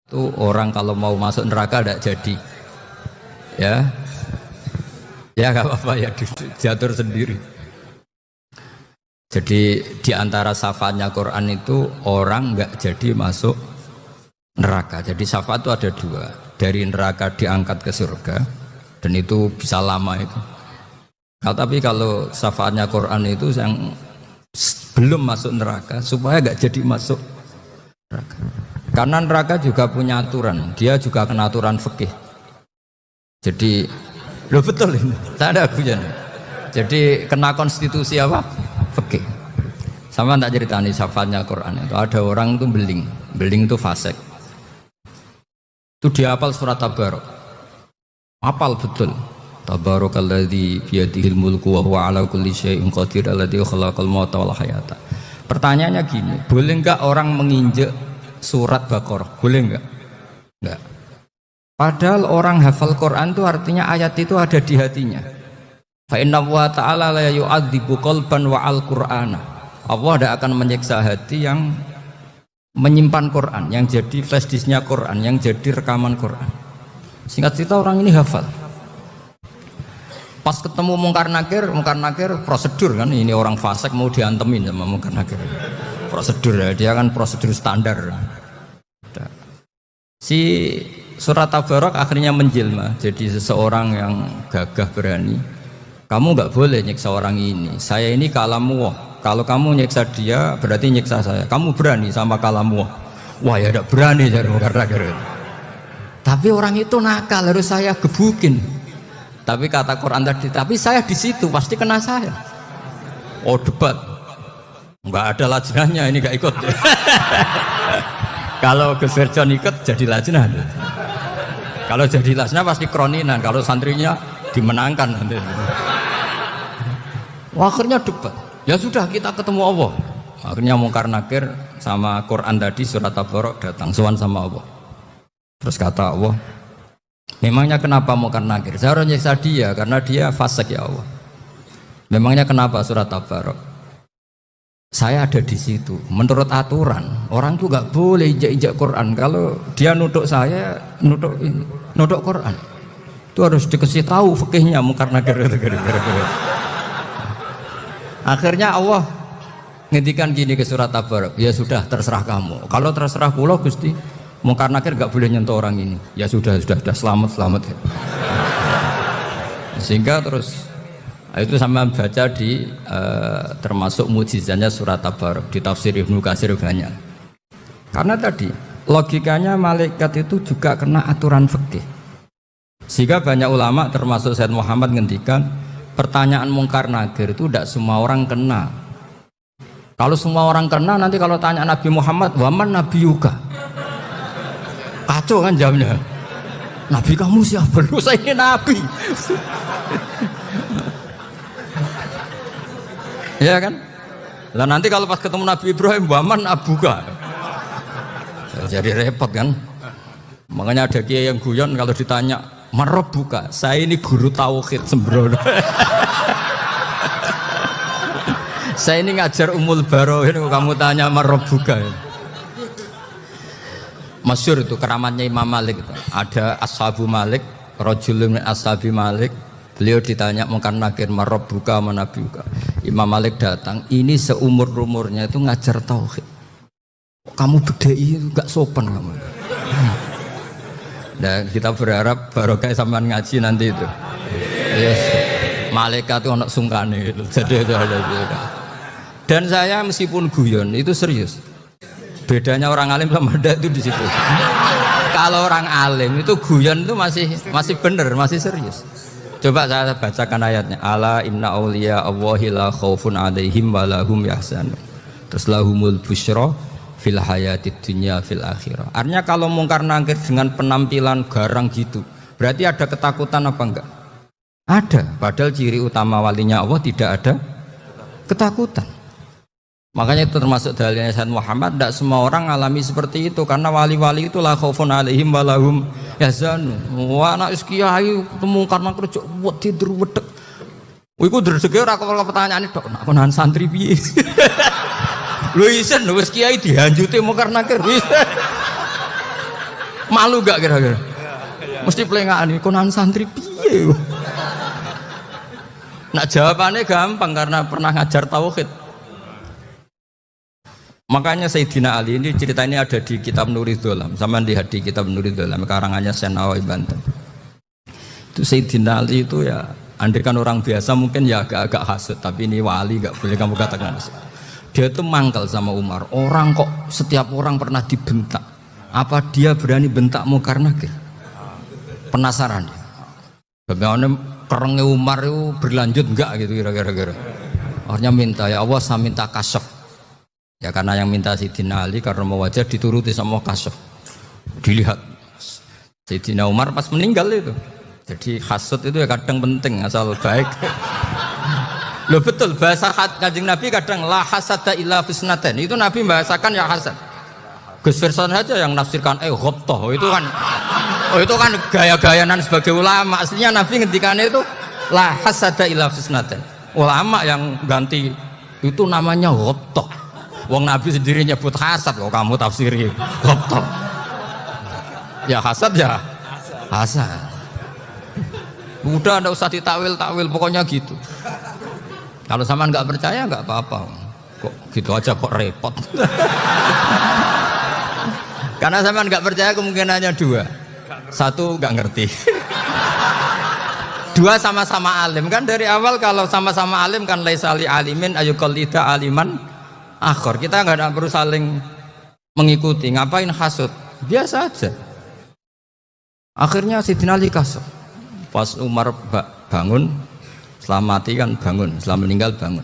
Itu orang kalau mau masuk neraka tidak jadi, ya, ya nggak apa-apa ya, diatur sendiri. Jadi di antara syafaatnya Quran itu orang nggak jadi masuk neraka. Jadi syafaat itu ada dua, dari neraka diangkat ke surga, dan itu bisa lama itu. Nah, tapi kalau syafaatnya Quran itu yang belum masuk neraka supaya nggak jadi masuk neraka. Karena neraka juga punya aturan, dia juga kena aturan fikih. Jadi, lo betul ini, tak ada hujan. Jadi kena konstitusi apa? Fikih. Sama tak ceritani syafaatnya Quran itu ada orang itu beling itu fasik. Itu dia hafal surat Tabarok, hafal betul. Tabarakalladzi biyadihil mulku wa huwa ala kulli syai'in qadir alladzi khalaqal mauta wal hayata. Pertanyaannya gini, boleh enggak orang menginjek surat Baqarah? Boleh enggak? Enggak. Padahal orang hafal Quran itu artinya ayat itu ada di hatinya. Fa inna wa ta'ala la yu'adzibu qalban wa al-Qur'ana. Allah tidak akan menyiksa hati yang menyimpan Quran, yang jadi flash disknya Quran, yang jadi rekaman Quran. Singkat cerita orang ini hafal. Pas ketemu Mungkar Nakir prosedur kan, ini orang fasik mau diantemin sama Mungkar Nakir. Prosedur ya, dia kan prosedur standar. Si surat Tabarok akhirnya menjelma jadi seseorang yang gagah berani. Kamu nggak boleh nyiksa orang ini. Saya ini kalamu. Kalau kamu nyiksa dia berarti nyiksa saya. Kamu berani sama kalamu. Wah ya tidak berani jadi Mungkar Nakir. Tapi orang itu nakal, harus saya gebukin. Tapi kata Quran tadi, tapi saya di situ pasti kena saya. Oh debat, nggak ada lajnahnya, ini nggak ikut. Kalau Gus Verjon ikut jadi lajnah. Kalau jadi lajnah pasti kroninan. Kalau santrinya dimenangkan nanti. Wah, akhirnya debat. Ya sudah kita ketemu Allah. Akhirnya Mungkar Nakir sama Quran tadi surat Tabarok datang sowan sama Allah. Terus kata Allah, memangnya kenapa Mungkar Nakir? Saya harus nyiksa dia karena dia fasik ya Allah. Memangnya kenapa surat Tabarok? Saya ada di situ. Menurut aturan orang tuh nggak boleh injak-injak Quran. Kalau dia nutuk saya, nutuk Quran, itu harus dikasih tahu fikihnya Mungkar Nakir. Akhirnya Allah ngendikan gini ke surat Tabarok, ya sudah terserah kamu. Kalau terserah kula Gusti, Mungkar Nakir nggak boleh nyentuh orang ini. Ya sudah selamat. Sehingga terus itu sama baca di termasuk mujizatnya surat Tabarok di tafsir Ibnu Katsir banyak. Karena tadi logikanya malaikat itu juga kena aturan fikih. Sehingga banyak ulama termasuk Said Muhammad ngendikan pertanyaan Mungkar Nakir itu tidak semua orang kena. Kalau semua orang kena nanti kalau tanya Nabi Muhammad, waman Nabi Yuka. Kacau kan jamnya. Nabi kamu siapa? Lu saya ini Nabi. Ya kan? Lah nanti kalau pas ketemu Nabi Ibrahim, waman abuka. Jadi repot kan? Makanya ada kiai yang guyon kalau ditanya, "Marabbuka?" Saya ini guru tauhid sembrono. Saya ini ngajar Ummul Barohin, kamu tanya Marabbuka. Masyhur itu keramatnya Imam Malik itu. Ada Ashabu Malik, rajulun min ashabi Malik. Beliau ditanya Mungkar Nakir, Marabbuka manabiuka. Imam Malik datang, ini seumur-umurnya itu ngajar tauhid. Kamu bedai enggak sopan kamu. Dan kita berharap barokah sampean ngaji nanti itu. Yes. Malaikat itu anak sungkane itu. Jadi itu ada. Dan saya meskipun guyon itu serius. Bedanya orang alim sama ndak itu di situ. Kalau orang alim itu guyon itu masih benar, masih serius. Coba saya bacakan ayatnya. Ala inna auliya Allahi la khaufun alaihim wa lahum yahzanun. Terus lahumul busyra fil hayatid dunya fil akhirah. Artinya kalau Mungkar Nakir dengan penampilan garang gitu, berarti ada ketakutan apa enggak? Ada. Padahal ciri utama walinya Allah tidak ada ketakutan. Makanya itu termasuk dalilnya Said Muhammad, tidak semua orang alami seperti itu karena wali-wali itu la khaufun alaihim wa lahum yahzanun. Wah anak kiai ketemu karena kerja wedi druwedeg. Iku dreseke ora kok pertanyaan tok nak konan santri piye. Lho isen wis kiai dihanjuti Mungkar Nakir. Malu gak kira-kira? Mesti pelengahan iki konan santri piye. Nak jawabannya gampang karena pernah ngajar tauhid. Makanya Sayyidina Ali ini cerita ini ada di kitab Nurul Dholam. Sama lihat di kitab Nurul Dholam karangannya Syekh Nawawi Banten. Itu Sayyidina Ali itu ya, andaikan orang biasa mungkin ya agak-agak hasut, tapi ini wali gak boleh kamu katakan hasut. Dia itu mangkal sama Umar. Orang kok setiap orang pernah dibentak. Apa dia berani bentakmu karena penasaran dia. Bagaimana kerengnya Umar itu berlanjut enggak gitu kira-kira. Akhirnya minta, ya Allah saya minta kasyaf. Ya karena yang minta Sayyidina Ali karena mau wajah dituruti sama kasyaf. Dilihat Sayyidina Umar pas meninggal itu. Jadi hasud itu ya kadang penting asal baik. Loh betul bahasa Kanjeng Nabi kadang la hasada illa fisnaten. Itu Nabi membahasakan ya hasad. Gus Firson saja yang nafsirkan ghobtoh itu kan. Oh itu kan gaya-gayanan sebagai ulama. Aslinya Nabi ngendikannya itu la hasada illa fisnaten. Ulama yang ganti itu namanya ghobtoh. Wong Nabi sendiri nyebut hasad loh, kamu tafsiri ghobtoh. Ya hasad ya hasad. Udah anda usah ditakwil-takwil pokoknya gitu. Kalau sama nggak percaya nggak apa-apa. Kok gitu aja kok repot. Karena sama nggak percaya kemungkinannya dua. Satu nggak ngerti. Dua sama-sama alim kan dari awal kalau sama-sama alim kan laisali alimin ayuqallida aliman akhor. Kita nggak perlu saling mengikuti. Ngapain hasud? Biasa aja. Akhirnya Sayyidina Ali kasih. Pas Umar bangun, setelah mati kan bangun, setelah meninggal bangun.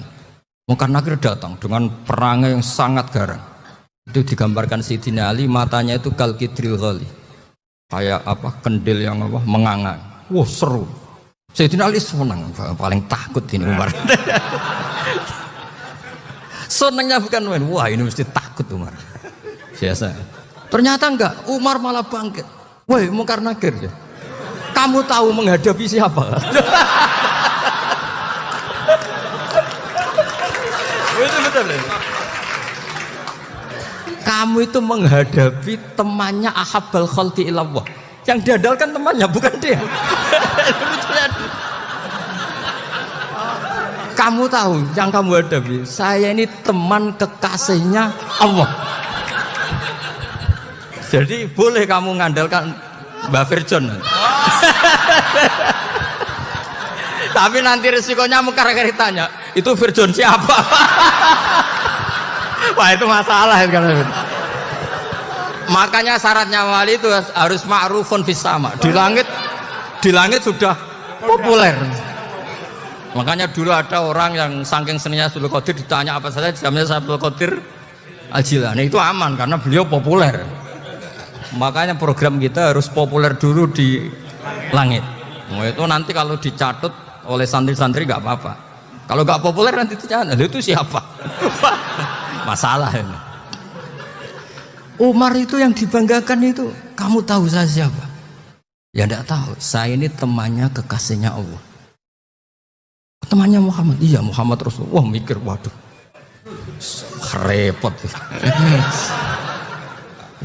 Munkar Nakir datang dengan perangai yang sangat garang. Itu digambarkan Sayyidina Ali matanya itu kalkidril ghali. Kayak apa kendil yang apa mengangang. Wah seru. Sayyidina Ali senang, paling takut ini Umar. Senangnya bukan main, wah ini mesti takut Umar. Biasa. Ternyata enggak, Umar malah bangkit. Woi Munkar Nakir ya. Kamu tahu menghadapi siapa? Betul. Kamu itu menghadapi temannya ahabbal khalqi ilallah. Yang diandalkan temannya bukan dia. Kamu tahu yang kamu hadapi. Saya ini teman kekasihnya Allah. Jadi boleh kamu mengandalkan Mbak Firjon. Tapi nanti resikonya Munkar Nakir tanya, itu Firjon siapa? Wah itu masalah kan. Makanya syaratnya wali itu harus ma'rufun fis sama. Di langit sudah populer. Makanya dulu ada orang yang saking seninya Abdul Qadir ditanya apa saja jamnya Abdul Qadir Al-Jilani itu aman karena beliau populer. Makanya program kita harus populer dulu di langit. Itu nanti kalau dicatut oleh santri-santri nggak apa-apa. Kalau nggak populer nanti dicatat, itu siapa? Masalah ini. Umar itu yang dibanggakan itu, kamu tahu saya siapa? Ya tidak tahu. Saya ini temannya kekasihnya Allah. Temannya Muhammad. Iya Muhammad Rasulullah. Wah mikir, waduh, repot.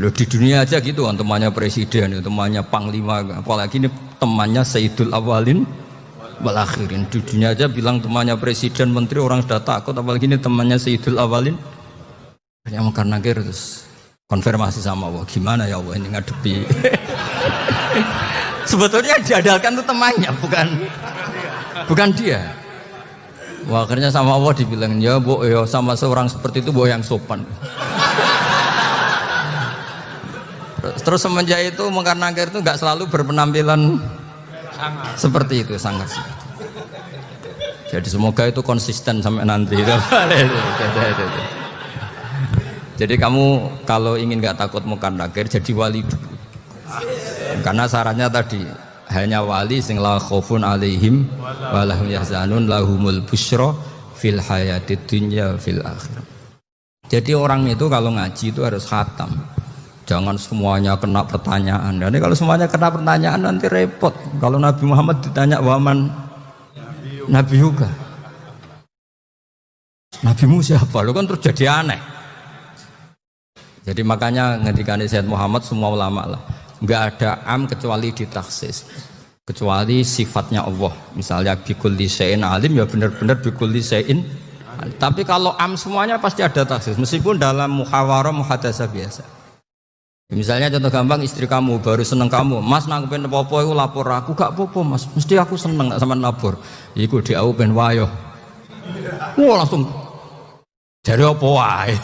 Loh di dunia aja gitu kan, temannya presiden, temannya panglima, apalagi ini temannya Sayyidul Awalin wal Akhirin. Di dunia aja bilang temannya presiden, menteri, orang sudah takut, apalagi ini temannya Sayyidul Awalin. Yang Munkar Nakir terus konfirmasi sama Allah, gimana ya Allah ini ngadepi. Sebetulnya diandalkan itu temannya, bukan dia. Wah, akhirnya sama Allah dibilang, ya bu, ya sama seorang seperti itu bu yang sopan. Terus semenjak itu Munkar Nakir itu nggak selalu berpenampilan seperti itu, sangat. Jadi semoga itu konsisten sampai nanti. Jadi kamu kalau ingin nggak takut Munkar Nakir jadi wali dulu. Karena syaratnya tadi hanya wali sing la khaufun alaihim wa lahum yahzanun lahumul busyra fil hayatid dunya fil akhirah. Jadi orang itu kalau ngaji itu harus khatam. Jangan semuanya kena pertanyaan. Nanti kalau semuanya kena pertanyaan nanti repot. Kalau Nabi Muhammad ditanya waman Nabi juga. Nabimu siapa? Lu kan terus jadi aneh. Jadi makanya ketika Sayyid Muhammad semua ulama lah. Enggak ada am kecuali ditaksis. Kecuali sifatnya Allah. Misalnya bikulli syai'in alim ya benar-benar bikulli syai'in. Tapi kalau am semuanya pasti ada taksis meskipun dalam muhawarah muhadatsah biasa. Misalnya contoh gampang istri kamu baru seneng kamu, Mas nang pengen apa-apa iku lapor aku, gak apa-apa Mas. Mesti aku seneng sama lapor. Iku di aku ben wayo. Wah langsung jare apa wae.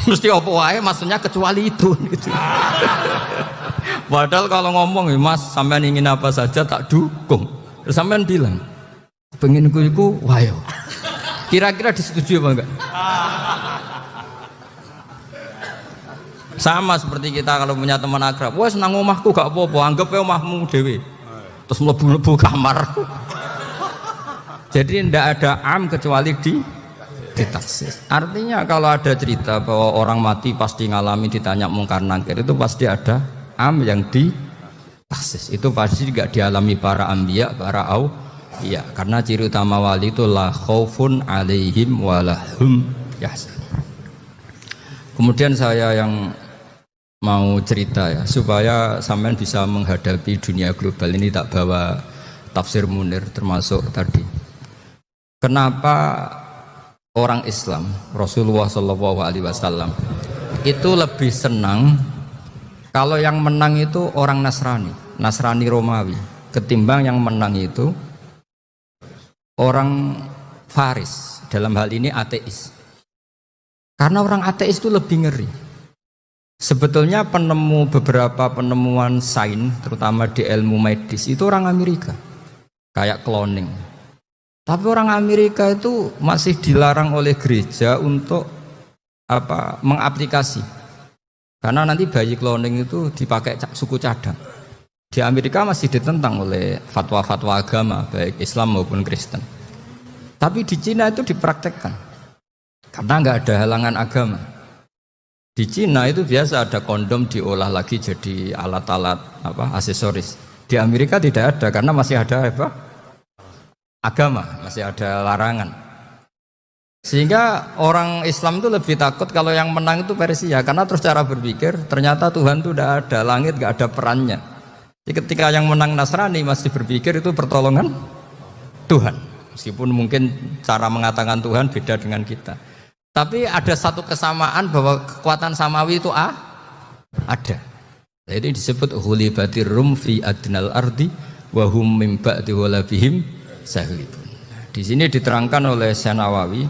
Mesti apa wae maksudnya kecuali itu gitu. Padahal kalau ngomong Mas sampean ingin apa saja tak dukung. Terus sampean bilang pengen iku wayo. Kira-kira disetujui apa enggak? Sama seperti kita kalau punya teman akrab, wah senang omahku gak apa-apa, anggap ya omahmu dewe. Terus mlebu-mlebu kamar. Jadi tidak ada am kecuali ditaksis. Artinya kalau ada cerita bahwa orang mati pasti ngalami ditanya mungkar nangkir, itu pasti ada am yang ditaksis. Itu pasti tidak dialami para anbiya, para auliya. Karena ciri utama wali itu la khaufun alaihim walahum yahzanun. Kemudian saya yang mau cerita ya supaya sampean bisa menghadapi dunia global ini, tak bawa tafsir Munir termasuk tadi. Kenapa orang Islam Rasulullah SAW itu lebih senang kalau yang menang itu orang Nasrani Romawi ketimbang yang menang itu orang Faris, dalam hal ini ateis. Karena orang ateis itu lebih ngeri. Sebetulnya beberapa penemuan sains, terutama di ilmu medis, itu orang Amerika. Kayak cloning. Tapi orang Amerika itu masih dilarang oleh gereja untuk mengaplikasi. Karena nanti bayi cloning itu dipakai suku cadang. Di Amerika masih ditentang oleh fatwa-fatwa agama, baik Islam maupun Kristen. Tapi di Cina itu dipraktekkan. Karena nggak ada halangan agama. Di Cina itu biasa ada kondom diolah lagi jadi alat-alat aksesoris. Di Amerika tidak ada karena masih ada agama, masih ada larangan. Sehingga orang Islam itu lebih takut kalau yang menang itu Persia, karena terus cara berpikir ternyata Tuhan itu tidak ada, langit nggak ada perannya. Jadi ketika yang menang Nasrani masih berpikir itu pertolongan Tuhan. Meskipun mungkin cara mengatakan Tuhan beda dengan kita. Tapi ada satu kesamaan bahwa kekuatan samawi itu ada. Jadi disebut hulibatir rum fi adnal ardi wa hum min ba'di walabihim sahibun. Di sini diterangkan oleh Syekh Nawawi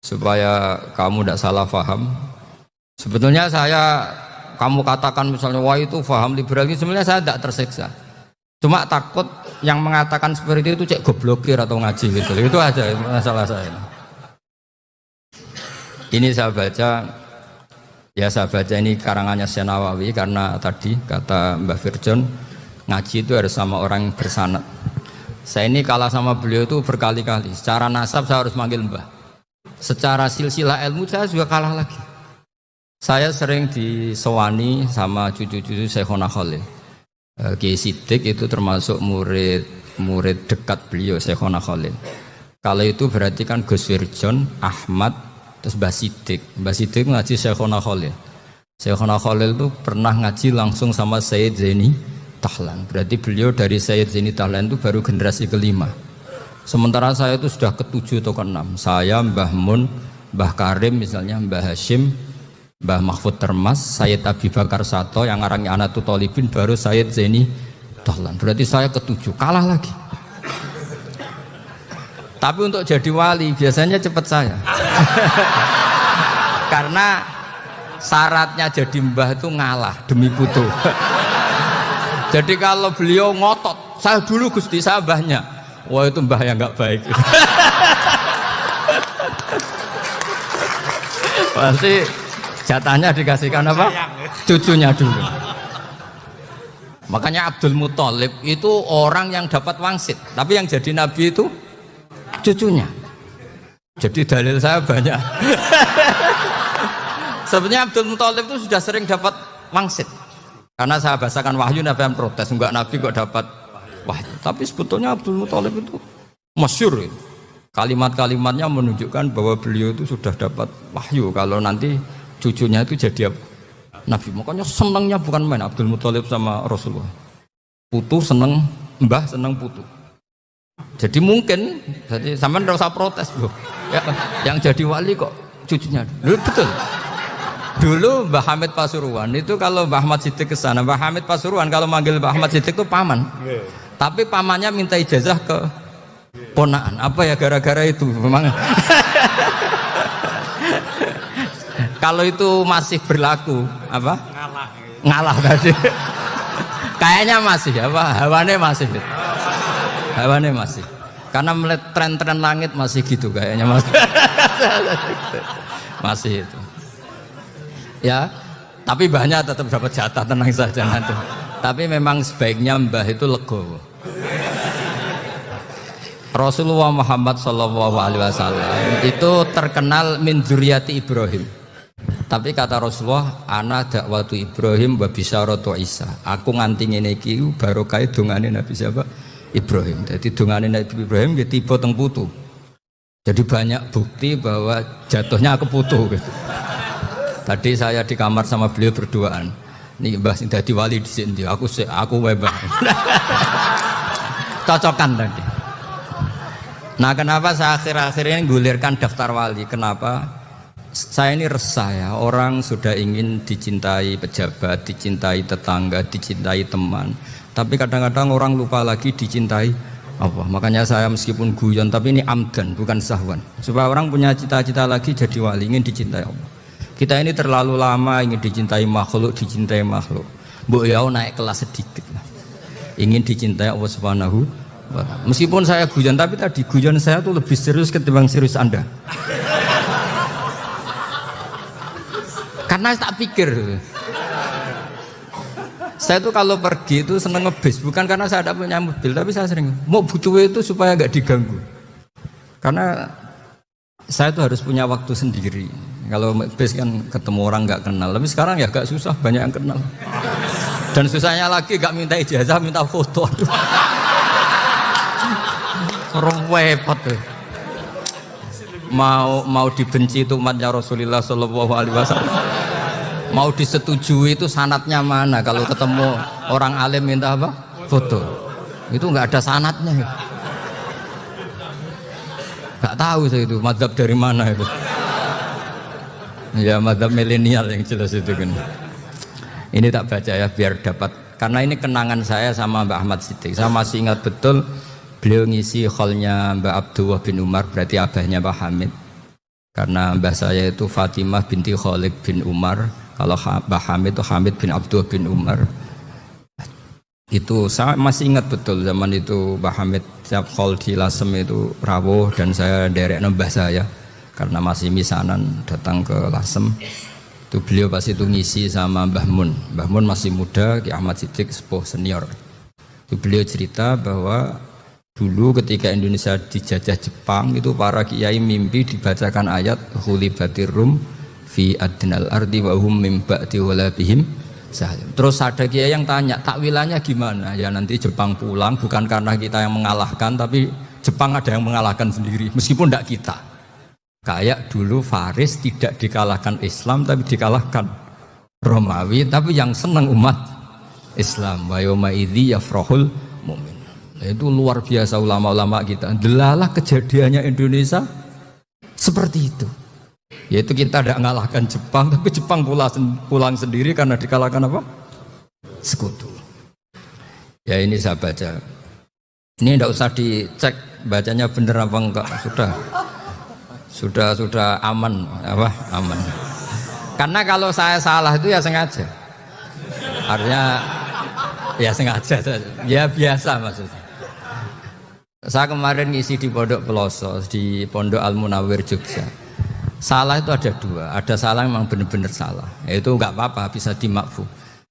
supaya kamu tidak salah paham. Sebetulnya kamu katakan misalnya wah itu paham liberal, sebenarnya saya tidak tersiksa. Cuma takut yang mengatakan seperti itu cek goblokir atau ngaji gitu. Itu aja masalah saya. Ini saya baca ini karangannya Syekh Nawawi karena tadi kata Mbah Firjon ngaji itu harus sama orang bersanad. Saya ini kalah sama beliau itu berkali-kali. Secara nasab saya harus manggil Mbah. Secara silsilah ilmu saya juga kalah lagi. Saya sering disewani sama cucu-cucu Syekhona Khalil. Kiai Siddiq itu termasuk murid dekat beliau Syekhona Khalil. Kalau itu berarti kan Gus Firjon, Ahmad, terus Mbah Siddiq ngaji Syekhona Khalil. Syekhona Khalil itu pernah ngaji langsung sama Sayyid Zaini Tahlan. Berarti beliau dari Sayyid Zaini Tahlan itu baru generasi kelima. Sementara saya itu sudah ke-7 atau ke-6. Saya, Mbah Mun, Mbah Karim misalnya, Mbah Hashim, Mbah Mahfud Termas, Sayyid Abi Bakar Sato, yang ngarangnya Anatul Thalibin, baru Sayyid Zaini Tahlan. Berarti saya ke-7, kalah lagi. Tapi untuk jadi wali biasanya cepat saya. Karena syaratnya jadi mbah itu ngalah demi putu. Jadi kalau beliau ngotot, saya dulu Gusti, saya mbahnya. Wah itu mbah yang nggak baik. Pasti jatahnya dikasihkan apa? Cucunya dulu. Makanya Abdul Muthalib itu orang yang dapat wangsit, tapi yang jadi nabi itu cucunya. Jadi dalil saya banyak. Sebenarnya Abdul Muthalib itu sudah sering dapat wangsit. Karena saya bahasakan wahyu, Nabi yang protes, enggak nabi kok dapat wahyu. Tapi sebetulnya Abdul Muthalib itu masyhur. Kalimat-kalimatnya menunjukkan bahwa beliau itu sudah dapat wahyu. Kalau nanti cucunya itu jadi Nabi. Makanya senangnya bukan main Abdul Muthalib sama Rasulullah. Putu seneng, mbah seneng putu. Jadi mungkin, jadi sampean nggak usah protes bro. Ya, yang jadi wali kok cucunya. Dulu betul. Dulu Mbah Hamid Pasuruan itu kalau Mbah Ahmad Siddiq ke sana, Mbah Hamid Pasuruan kalau manggil Mbah Ahmad Siddiq itu paman. Tapi pamannya minta ijazah ke ponaan. Apa ya gara-gara itu memang. Kalau itu masih berlaku apa? Ngalah tadi. Kayaknya masih apa? Hawane masih. Hawane masih. Karena melihat tren-tren langit masih gitu kayaknya masih. Masih itu. Ya, tapi mbahnya tetap dapat jatah, tenang saja nanti. Tapi memang sebaiknya mbah itu legowo. Rasulullah Muhammad SAW itu terkenal min dzurriyyati Ibrahim. Tapi kata Rasulullah, ana dakwatu Ibrahim wa bisyaratu Isa. Aku nganti ngene iki barokah dongane Nabi siapa? Ibrahim. Jadi dongane Nabi Ibrahim nggih tiba teng putu. Jadi banyak bukti bahwa jatuhnya ke putu gitu. Tadi saya di kamar sama beliau berduaan. Nih Mbah sing dadi wali di sini. Aku Mbah. Cocokan tadi. Nah, kenapa saya akhir-akhir ini gulirkan daftar wali? Kenapa? Saya ini resah ya, orang sudah ingin dicintai pejabat, dicintai tetangga, dicintai teman. Tapi kadang-kadang orang lupa lagi dicintai Allah. Makanya saya meskipun guyon, tapi ini amdan, bukan sahwan. Supaya orang punya cita-cita lagi jadi wali, ingin dicintai Allah. Kita ini terlalu lama ingin dicintai makhluk. Mbok ya naik kelas sedikit lah. Ingin dicintai Allah Subhanahu wa Ta'ala. Meskipun saya guyon, tapi tadi guyon saya tuh lebih serius ketimbang serius Anda. Karena tak pikir. Saya tuh kalau pergi itu seneng ngebis, bukan karena saya tidak punya mobil, tapi saya sering mau butuh itu supaya nggak diganggu. Karena saya tuh harus punya waktu sendiri. Kalau bis kan ketemu orang nggak kenal, tapi sekarang ya agak susah, banyak yang kenal. Dan susahnya lagi nggak minta ijazah, minta foto. Orang repot tuh. Mau dibenci itu umatnya Rasulullah Shallallahu Alaihi Wasallam. Mau disetujui itu sanatnya mana? Kalau ketemu orang alim minta apa? Foto. Itu nggak ada sanatnya. Nggak tahu saya itu mazhab dari mana itu. Ya mazhab milenial yang jelas itu kan. Ini tak baca ya biar dapat. Karena ini kenangan saya sama Mbak Ahmad Siddiq. Saya masih ingat betul beliau ngisi kholnya Mbak Abdullah bin Umar, berarti abahnya Mbak Hamid. Karena mbah saya itu Fatimah binti Khalid bin Umar. Kalau Mbak Hamid itu Hamid bin Abdullah bin Umar. Itu saya masih ingat betul zaman itu Mbak Hamid setiap khol di Lasem itu rawuh dan saya derek mbah saya. Karena masih misanan datang ke Lasem, itu beliau pas itu ngisi sama Mbah Mun. Mbah Mun masih muda, Ki Ahmad Siddiq sepuh senior. Itu beliau cerita bahwa dulu ketika Indonesia dijajah Jepang itu para kiai mimpi dibacakan ayat Khulibatir Rum fi adnal ardi wa hum mim ba'di walabihim salim. Terus ada kiai yang tanya takwilannya gimana? Ya nanti Jepang pulang bukan karena kita yang mengalahkan, tapi Jepang ada yang mengalahkan sendiri meskipun tidak kita. Kayak dulu Faris tidak dikalahkan Islam tapi dikalahkan Romawi, tapi yang senang umat Islam. Wa yauma idzi yafrahul mu'min. Itu luar biasa ulama-ulama kita. Delalah kejadiannya Indonesia seperti itu. Yaitu kita tidak mengalahkan Jepang, tapi Jepang pulang sendiri karena dikalahkan apa? Sekutu. Ya ini saya baca. Ini tidak usah dicek bacanya benar apa enggak. Sudah aman apa? Aman. Karena kalau saya salah itu ya sengaja. Artinya ya sengaja. Ya biasa maksudnya. Saya kemarin ngisi di Pondok Peloso, di Pondok Al Munawir Jogja. Salah itu ada dua. Ada salah memang benar-benar salah. Itu enggak apa-apa, bisa dimakfu.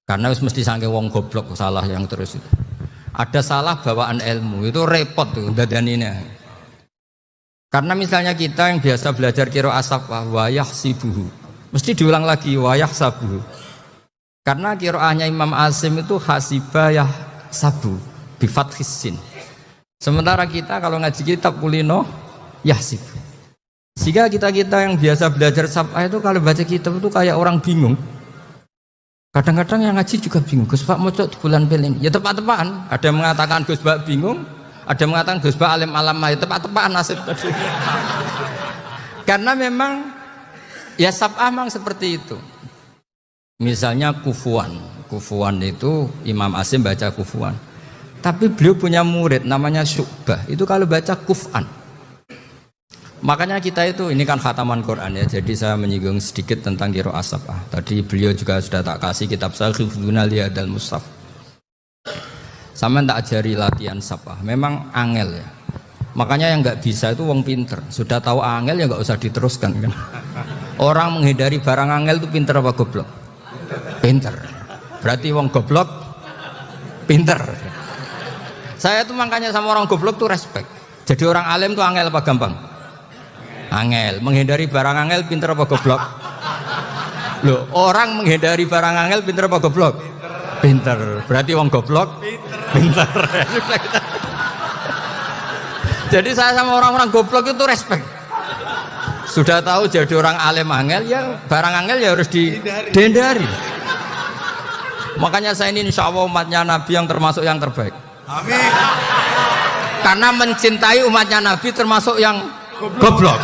Karena mesti sangke wong goblok salah yang terus itu. Ada salah bawaan ilmu, itu repot tuh dadaninya. Karena misalnya kita yang biasa belajar qiraah safah wa yahsibuhu, mesti diulang lagi wa yahsabuhu. Karena qiraahnya Imam Asim itu hasibah yahsabu bi fathis sin. Sementara kita kalau ngaji kitab kulino yahsibu. Sehingga kita yang biasa belajar safah itu kalau baca kitab itu kayak orang bingung. Kadang-kadang yang ngaji juga bingung, Gus Pak mocok di bulan pelin. Ya tepat-tepaan. Ada yang mengatakan Gus Pak bingung, ada yang mengatakan Gus Pak alim alamah. Ya tepat-tepaan nasib tadi. Karena memang ya sab'ah memang seperti itu. Misalnya kufuan. Kufuan itu Imam Asim baca kufuan. Tapi beliau punya murid namanya Syu'bah. Itu kalau baca kuf'an. Makanya kita itu, ini kan khataman Quran ya, jadi saya menyinggung sedikit tentang qiraah sab'ah. Tadi beliau juga sudah tak kasih kitab saya Hifdzuna Liyadal Mushaf. Sama tak ajari latihan sab'ah, memang angel ya. Makanya yang nggak bisa itu wong pinter. Sudah tahu angel ya nggak usah diteruskan kan. Orang menghindari barang angel itu pinter apa goblok? Pinter. Berarti wong goblok pinter. Saya tuh makanya sama orang goblok tuh respect. Jadi orang alim tuh angel apa gampang? Angel. Menghindari barang angel pinter apa goblok? Loh, orang menghindari barang angel pinter apa goblok? Pinter. Berarti wong goblok pinter. Jadi saya sama orang-orang goblok itu respect. Sudah tahu jadi orang alim angel ya barang angel ya harus dihindari. Makanya saya ini insya Allah umatnya Nabi yang termasuk yang terbaik. Amin. Karena mencintai umatnya Nabi termasuk yang goblok.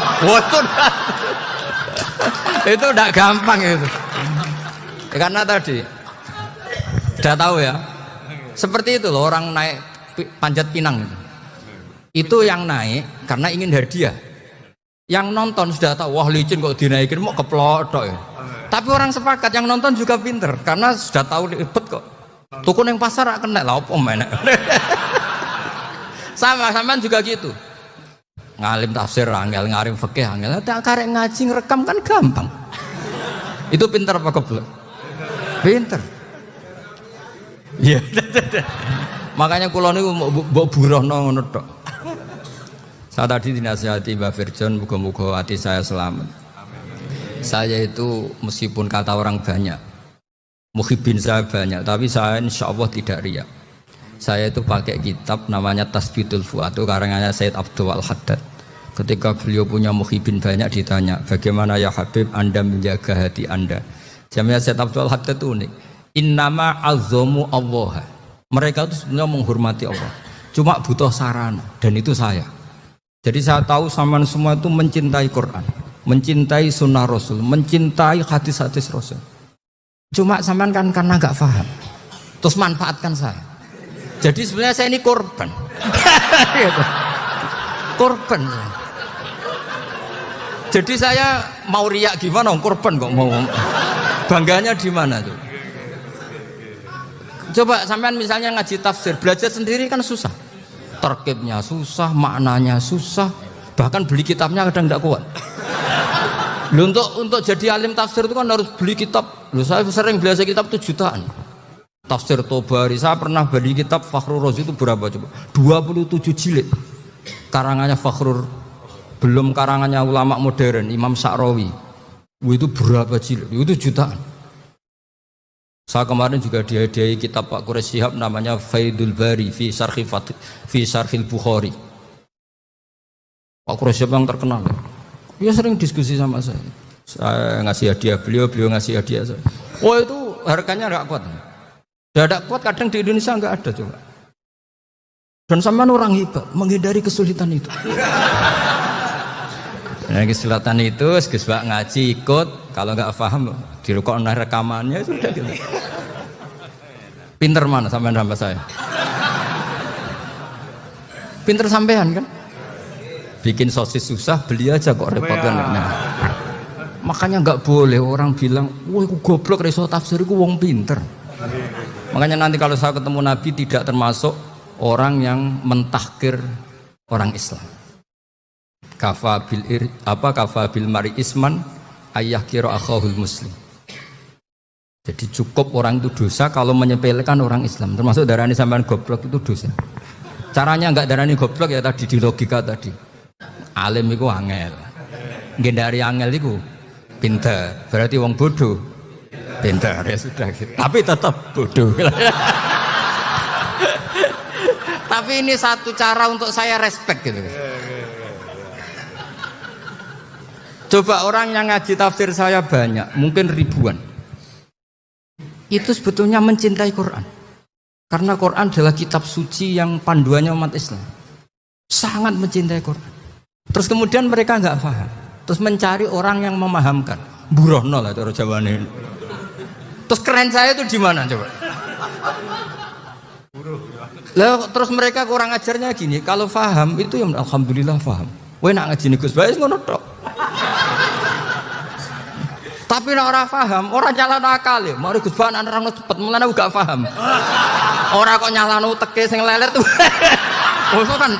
Itu udah gampang itu. Karena tadi udah tahu ya. Seperti itu loh orang naik panjat pinang itu yang naik karena ingin hadiah. Yang nonton sudah tahu wah licin kok dinaikin mau keplodok ya. Tapi orang sepakat yang nonton juga pinter karena sudah tahu ribet kok. Tuku yang pasar akan kena lah apa mana. Sama-sama juga gitu. Ngalim tafsir angel, ngalim fikih angel, tak karek ngaji ngerekam kan gampang. Itu pinter apa goblok? Pinter. Iya. Makanya kula niku mbok burohno ngono tok. Saya tadi dinasihati Mbak Firjon, muga-muga hati saya selamat. Saya itu meskipun kata orang banyak, muhibin saya banyak, tapi saya insya Allah tidak riya. Saya itu pakai kitab namanya Tasbidul Fuad, itu karangannya Sayyid Abdul Al-Haddad. Ketika beliau punya muhibin banyak ditanya, bagaimana ya Habib Anda menjaga hati Anda? Jamnya Sayyid Abdul Al-Haddad itu unik. Innama azzamu Allah. Mereka itu sebenarnya menghormati Allah. Cuma butuh sarana, dan itu saya. Jadi saya tahu sampean semua itu mencintai Quran, mencintai sunnah Rasul, mencintai hadis-hadis Rasul. Cuma sampean kan karena nggak paham, terus manfaatkan saya. Jadi sebenarnya saya ini korban. Korban. Jadi saya mau riak gimana? Korban kok mau. Bangganya di mana tuh? Coba sampean misalnya ngaji tafsir, belajar sendiri kan susah. Terkibnya susah, maknanya susah, bahkan beli kitabnya kadang tidak kuat. Loh, untuk jadi alim tafsir itu kan harus beli kitab. Loh, saya sering belajar kitab itu jutaan. Tafsir Tobari, saya pernah beli kitab Fakhrur Razi itu berapa coba? 27 jilid. Karangannya Fakhrur, belum karangannya ulama modern, Imam Sa'rawi. Itu berapa jilid? Itu jutaan. Saya kemarin juga dihadiahi kitab Pak Quraish Shihab namanya Faidul Bari fi Syarhil Bukhari. Pak Quraish Shihab yang terkenal. Dia sering diskusi sama saya. Saya ngasih hadiah beliau ngasih hadiah saya. Oh itu harganya nggak kuat. Tidak kuat kadang di Indonesia nggak ada coba. Dan sama orang hebat menghindari kesulitan itu. Nah, kesulitan itu, Gus Bak ngaji ikut, kalau nggak paham dirukok rekamannya sudah gitu. Pinter mana sampean sama saya? Pinter sampean kan? Bikin sosis susah, beli aja kok repot kan? Nah, makanya nggak boleh orang bilang, wah aku goblok reso tafsir, aku wong pinter. Makanya nanti kalau saya ketemu Nabi tidak termasuk orang yang mentahkir orang Islam. Kafa bil mari isman ayah kira akhahul muslim. Jadi cukup orang itu dosa kalau menyepelekan orang Islam. Termasuk darani sampean goblok itu dosa. Caranya enggak darani goblok ya tadi di logika tadi. Alim itu angel. Ngendari angel itu pinter. Berarti wong bodoh pinter ya sudah gitu. Tapi tetap bodoh. Tapi ini satu cara untuk saya respect gitu. Coba orang yang ngaji tafsir saya banyak, mungkin ribuan. itu sebetulnya mencintai Quran. Karena Quran adalah kitab suci yang panduannya umat Islam. Sangat mencintai Quran. Terus kemudian mereka nggak paham. Terus mencari orang yang memahamkan. Burohno lah cara Jawane. Terus keren saya itu di mana coba? Lah terus mereka kurang ajarnya gini, kalau paham itu ya alhamdulillah paham. Kowe nak ngaji Gus Bae ngono tok. Tapi nek ora paham, ora nyalano akal ya. Mari Gus Bae ana nerangno cepet, mulane aku gak paham. Ora kok nyalano teke sing lelet tuh. Oh kan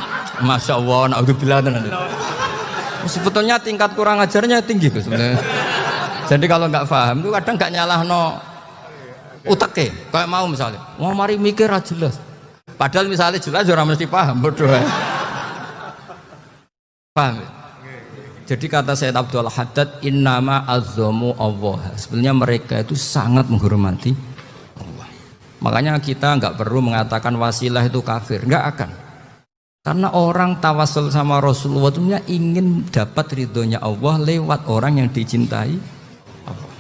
Masya Allah, naudzubillah tenan. Sebetulnya tingkat kurang ajarnya tinggi Gus sebenarnya. Jadi kalau nggak paham itu kadang nggak nyalahno uteke. Kayak mau misalnya, mau mari mikir aja jelas. Padahal misalnya jelas orang mesti paham, bodoh. Paham? Jadi kata Sayyid Abdul Haddad, innama azzamu Allah. Sebenarnya mereka itu sangat menghormati Allah. Makanya kita nggak perlu mengatakan wasilah itu kafir, nggak akan. Karena orang tawasul sama Rasulullah itu ingin dapat ridhonya Allah lewat orang yang dicintai Allah.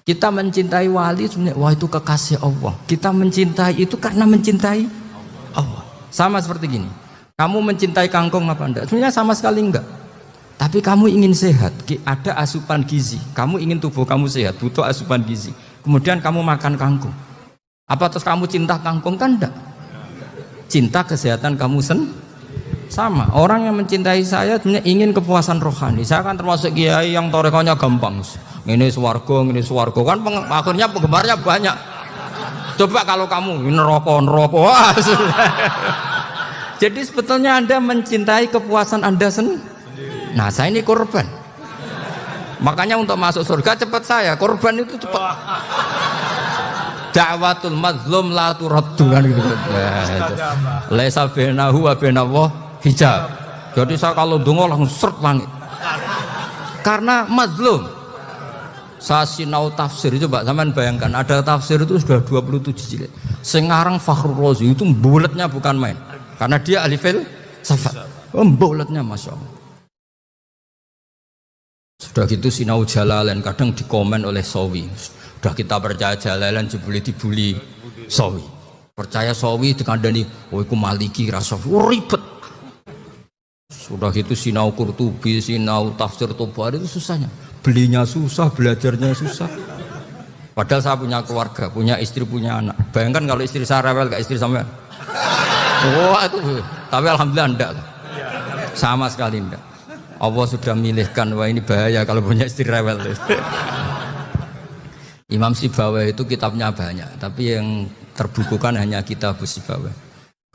Kita mencintai wali sebenarnya, wah itu kekasih Allah. Kita mencintai itu karena mencintai Allah. Sama seperti gini, kamu mencintai kangkung apa enggak? Sebenarnya sama sekali enggak. Tapi kamu ingin sehat, ada asupan gizi. Kamu ingin tubuh kamu sehat, butuh asupan gizi. Kemudian kamu makan kangkung. Apa terus kamu cinta kangkung? Kan enggak. Cinta kesehatan kamu sama. Orang yang mencintai saya sebenarnya ingin kepuasan rohani. Saya kan termasuk kiai yang torekonya gampang. Ini swarga kan akhirnya penggemarnya banyak. Coba kalau kamu neraka. Wah, jadi sebetulnya Anda mencintai kepuasan Anda sendiri. Nah, saya ini korban. Makanya untuk masuk surga cepat saya. Korban itu cepat. Da'watul mazlum la turaddu kan gitu. Laisa bainahu wa bainallah hijab. Jadi saya kalau dongo langsung seret langit. Karena mazlum. Saya sinau tafsir, coba sampean bayangkan ada tafsir itu sudah 27 jilid. Sing ngarang Fakhrul Razi itu buletnya bukan main. Karena dia ahli filsafat. Buletnya Masya Allah. Sudah gitu sinau Jalalain kadang dikomen oleh Sawi. Sudah kita percaya Jalalain jebule dibuli Sawi. Percaya Sawi dikandani, oh iku Maliki rasofi, ribet. Sudah gitu sinau Qurtubi, sinau tafsir Tobari itu susahnya. Belinya susah, belajarnya susah. Padahal saya punya keluarga, punya istri, punya anak. Bayangkan kalau istri saya rewel gak istri sampean. Wah itu, tapi alhamdulillah enggak. Sama sekali enggak. Allah sudah milihkan, wah ini bahaya kalau punya istri rewel. Imam Sibawai itu kitabnya banyak, tapi yang terbukukan hanya kitab Sibawai.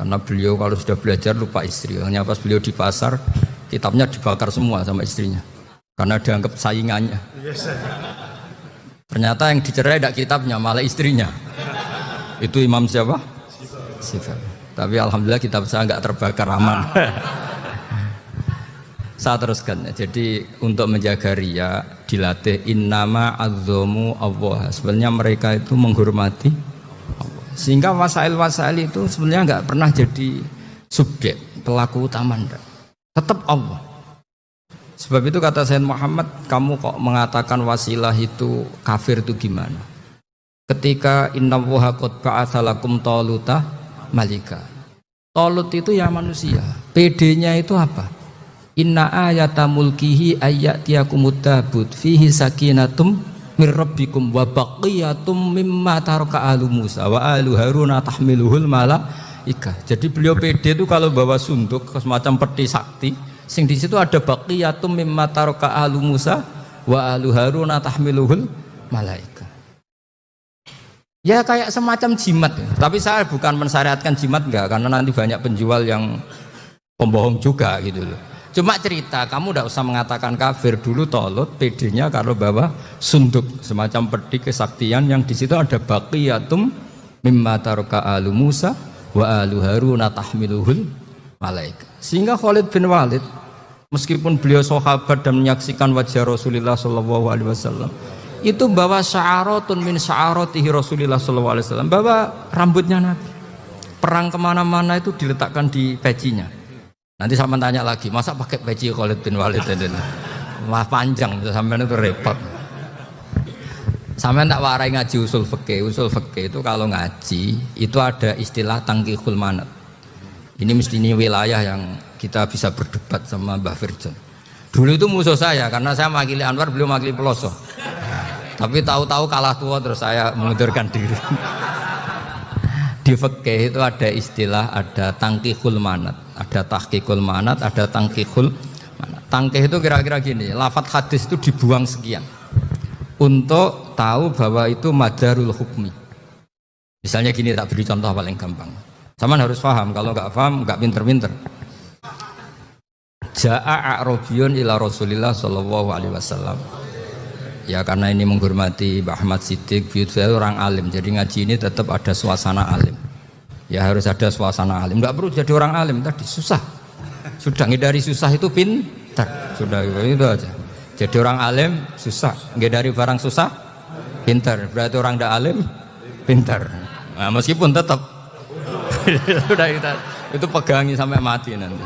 Karena beliau kalau sudah belajar lupa istri. Hanya pas beliau di pasar, kitabnya dibakar semua sama istrinya. Karena dianggap saingannya. Ternyata yang dicerai tidak kitabnya, malah istrinya. Itu Imam siapa? Sibawai. Tapi alhamdulillah kitab saya nggak terbakar, aman. Saya teruskan. Jadi untuk menjaga riya dilatih innama azzamu Allah. Sebenarnya mereka itu menghormati Allah. Sehingga wasail-wasail itu sebenarnya nggak pernah jadi subjek pelaku utama, enggak. Tetap Allah. Sebab itu kata Sayyid Muhammad, kamu kok mengatakan wasilah itu kafir itu gimana? Ketika innallaha qad ba'atsa lakum taluta malika. Talut itu ya manusia. PD-nya itu apa? Inna ayata mulkihi ayyatiyakumut tabut fihi sakinatum mir rabbikum wa baqiyatum mimma taraka alu Musa wa alu Haruna tahmiluhul malaikah. Jadi beliau PD itu kalau bawa sunduk semacam peti sakti, sing di situ ada baqiyatum mimma taraka alu Musa wa alu Haruna tahmiluhul malaikah. Ya kayak semacam jimat ya. Tapi saya bukan mensyariatkan jimat enggak, karena nanti banyak penjual yang pembohong juga gitu loh. Cuma cerita, kamu tidak usah mengatakan kafir. Dulu Tolut PD-nya kalau bawa sunduk semacam peti kesaktian yang di situ ada baqiyatum mimma taraka alu Musa wa alu Haruna tahmiluhul malaika. Sehingga Khalid bin Walid meskipun beliau sahabat dan menyaksikan wajah Rasulullah sallallahu alaihi wasallam, itu bawa sya'aratun min sya'aratihi Rasulullah sallallahu alaihi wasallam, bawa rambutnya Nabi. Perang kemana-mana itu diletakkan di pecinya. Nanti sama tanya lagi, masa pakai peci Khalid bin Walid ini? Wah panjang, sampai itu repot. Sampai tak warai ngaji usul fikih. Usul fikih itu kalau ngaji itu ada istilah tangkihul manat. Ini mestinya wilayah yang kita bisa berdebat sama Mbah Firjon. Dulu itu musuh saya karena saya mewakili Anwar, beliau mewakili Peloso. Tapi tahu-tahu kalah tua terus saya mengundurkan diri. Di fikih itu ada istilah, ada tangkihul manat, ada tahqiqul manat, ada tangkihul manat. Tangkih itu kira-kira gini, lafadz hadis itu dibuang sekian untuk tahu bahwa itu madarul hukmi. Misalnya gini, tak beri contoh paling gampang. Sama harus paham, kalau nggak paham nggak pinter-pinter. Ja'a a'rabiyun ila Rasulillah sallallahu alaihi wasallam. Ya karena ini menghormati Mbah Ahmad Siddiq, beliau orang alim, jadi ngaji ini tetap ada suasana alim. Ya harus ada suasana alim, nggak perlu jadi orang alim tadi susah. Sudah ngindari susah itu pintar, sudah itu aja. Jadi orang alim susah, ngindari barang susah pintar. Berarti orang tidak alim pintar. Nah, meskipun tetap sudah itu pegangi sampai mati nanti.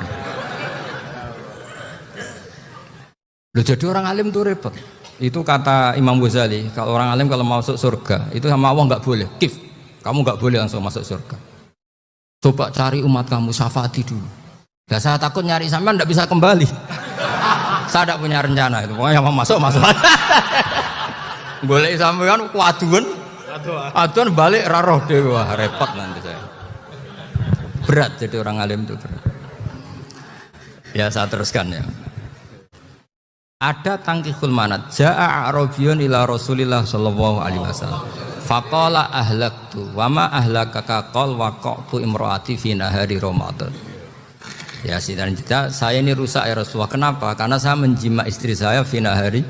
Loh, jadi orang alim tuh repot. Itu kata Imam Ghazali, kalau orang alim kalau mau masuk surga itu sama Allah nggak boleh. Kif, kamu nggak boleh langsung masuk surga. Coba cari umat kamu, syafaati dulu. Nah, saya takut nyari sampean nggak bisa kembali. Saya tidak punya rencana itu. Pokoknya mau masuk. Boleh sampean kuaduan, aduan balik raroh deh, wah repot nanti saya. Berat jadi orang alim itu berat. Ya saya teruskan ya. Ada tangkihul manat. Ja'a a'rabiyun ila Rasulillah sallallahu alaihi wasallam. Faqala ahlaktu wa ma ahlakaka qal waqa'tu imraati fi nahari Ramadan. Ya sidang saya ini rusak ya Rasulullah. Kenapa? Karena saya menjima istri saya fi nahari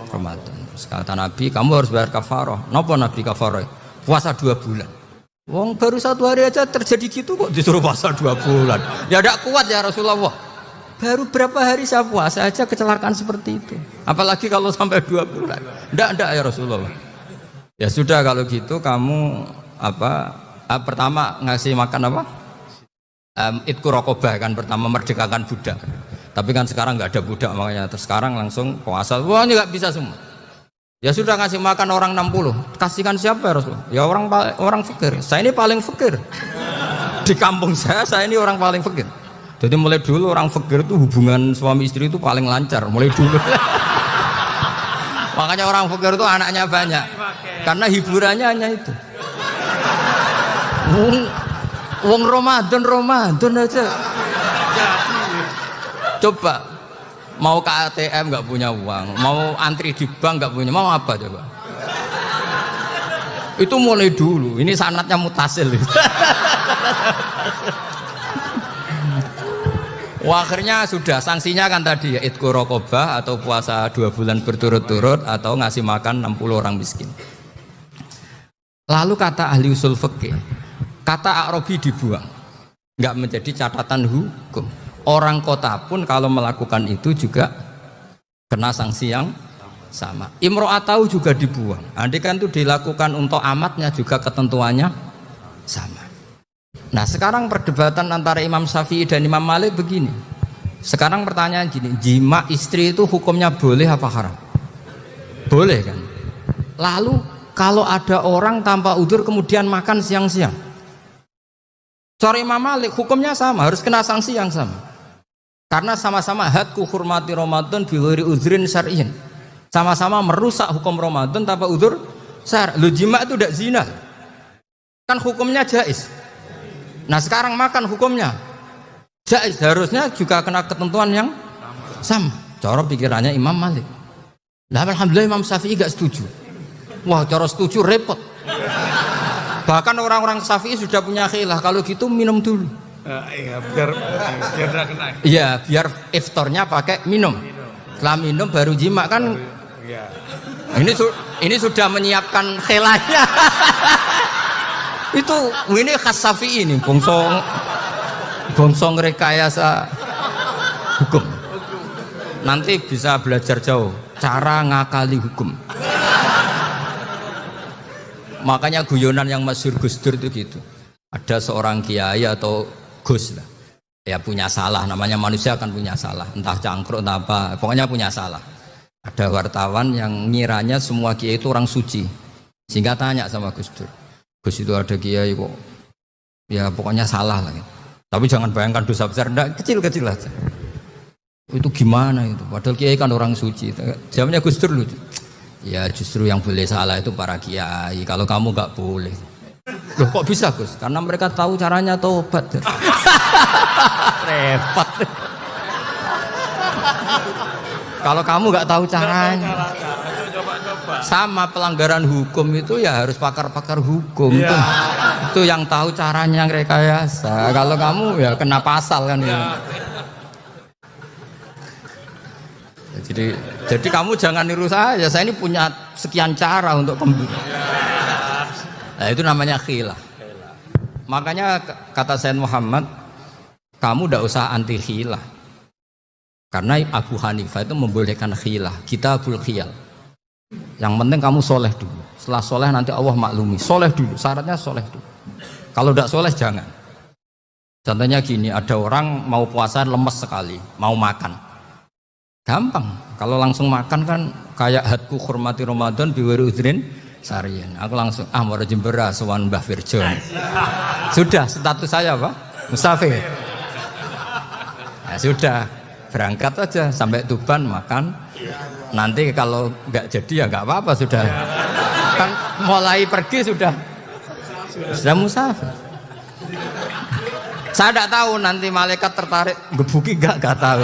Ramadan. Terus kata Nabi, kamu harus bayar kafarah. Napa Nabi kafarah? Puasa 2 bulan. Wong baru 1 hari aja terjadi gitu kok disuruh puasa 2 bulan. Ya tidak kuat ya Rasulullah. Baru berapa hari saya puasa aja kecelakaan seperti itu. Apalagi kalau sampai 2 bulan. Enggak ya Rasulullah. Ya sudah kalau gitu kamu pertama ngasih makan apa? Itku rokobah kan pertama merdekakan budak. Tapi kan sekarang nggak ada budak makanya terus sekarang langsung puasa. Wah ini nggak bisa semua. Ya sudah ngasih makan orang 60. Kasihkan siapa ya Rasulullah? Ya orang fakir. Saya ini paling fakir. Di kampung saya ini orang paling fakir. Jadi mulai dulu orang fakir itu hubungan suami istri itu paling lancar mulai dulu. Makanya orang fakir itu anaknya banyak karena hiburannya hanya itu. Wong Ramadan aja. Coba mau ke ATM nggak punya uang, mau antri di bank nggak punya, mau apa coba? Itu mulai dulu. Ini sanatnya mutasil. Wah, akhirnya sudah sanksinya kan tadi ya itqu raqabah atau puasa 2 bulan berturut-turut atau ngasih makan 60 orang miskin. Lalu kata ahli usul fikih, kata a'rabi dibuang, nggak menjadi catatan hukum. Orang kota pun kalau melakukan itu juga kena sanksi yang sama. Imro'atau juga dibuang. Andai kan itu dilakukan untuk amatnya juga ketentuannya sama. Nah sekarang perdebatan antara Imam Syafi'i dan Imam Malik begini. Sekarang pertanyaan gini, jima istri itu hukumnya boleh apa haram? Boleh kan? Lalu kalau ada orang tanpa udzur kemudian makan siang-siang, cara Imam Malik hukumnya sama, harus kena sanksi yang sama. Karena sama-sama hadku hurmati Ramadan bi ghairi udzrin syar'iyyin. Sama-sama merusak hukum Ramadan tanpa udzur syar'. Lu jima itu tidak zina. Kan hukumnya jaiz. Nah sekarang makan hukumnya jaiz, harusnya juga kena ketentuan yang sama. Cara pikirannya Imam Malik. Nah alhamdulillah Imam Syafi'i gak setuju. Wah cara setuju repot. Bahkan orang-orang Syafi'i sudah punya khilaf, kalau gitu minum dulu. Iya biar kena. Iya biar iftarnya pakai minum. Setelah minum baru jima kan. Iya. Ini sudah menyiapkan khilafnya. Ini khas Syafi'i ini, bongsong rekayasa hukum. Nanti bisa belajar jauh cara ngakali hukum. Makanya guyonan yang masyhur Gus Dur itu gitu. Ada seorang kiai atau Gus lah, ya punya salah. Namanya manusia akan punya salah, entah cangkruk entah apa, pokoknya punya salah. Ada wartawan yang ngiranya semua kiai itu orang suci. Sehingga tanya sama Gus Dur, Gus itu ada kiai kok, ya pokoknya salah lah. Gitu. Tapi jangan bayangkan dosa besar, enggak, kecil-kecil aja. Itu gimana itu? Padahal kiai kan orang suci. Jawabnya Gus Dur lucu. Ya justru yang boleh salah itu para kiai. Kalau kamu nggak boleh. Loh kok bisa Gus? Karena mereka tahu caranya tobat. Repot. Kalau kamu nggak tahu caranya. Sama pelanggaran hukum itu ya harus pakar-pakar hukum. Ya. Itu yang tahu caranya yang rekayasa. Kalau kamu ya kena pasal kan ya. Jadi kamu jangan niru saya ini punya sekian cara untuk nah itu namanya khilah. Makanya kata Sayyid Muhammad, kamu tidak usah anti khilah. Karena Abu Hanifah itu membolehkan khilah, kitabul khiyal. Yang penting kamu soleh dulu. Setelah soleh nanti Allah maklumi. Soleh dulu, syaratnya soleh dulu. Kalau tidak soleh jangan. Contohnya gini, ada orang mau puasa lemes sekali, mau makan. Gampang, kalau langsung makan kan kayak hadku hormati Ramadan biwiri udrin sarian. Aku langsung mau jembera sowan Mbah Firjon. Sudah status saya apa? Musafir. Nah, sudah berangkat aja sampai Tuban makan. Nanti kalau nggak jadi ya nggak apa-apa sudah. Kan mulai pergi sudah musafir. Saya tidak tahu nanti malaikat tertarik gebuki nggak tahu.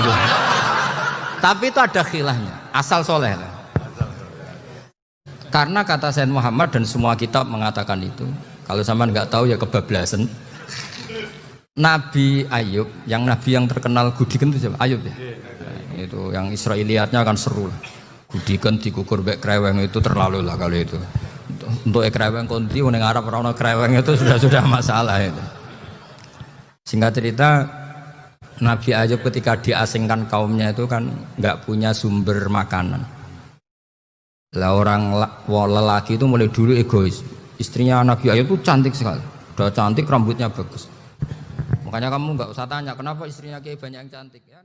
Tapi itu ada khilahnya, asal soleh lah. Karena kata Sayyid Muhammad dan semua kitab mengatakan itu. Kalau sampean nggak tahu ya kebablasan. Nabi Ayub, nabi yang terkenal gudikan itu siapa? Ayub ya. Nah, itu yang Israiliyatnya akan seru lah. Gudikan dikukur bek kreweng itu terlalu lah kalau itu. Untuk kreweng konti, orang Arab orang kreweng itu sudah masalah itu. Singkat cerita. Nabi Ayub ketika diasingkan kaumnya itu kan nggak punya sumber makanan. Lah orang lelaki itu mulai dulu egois. Istrinya Nabi Ayub itu cantik sekali, udah cantik rambutnya bagus. Makanya kamu nggak usah tanya kenapa istrinya kayak banyak yang cantik. Ya,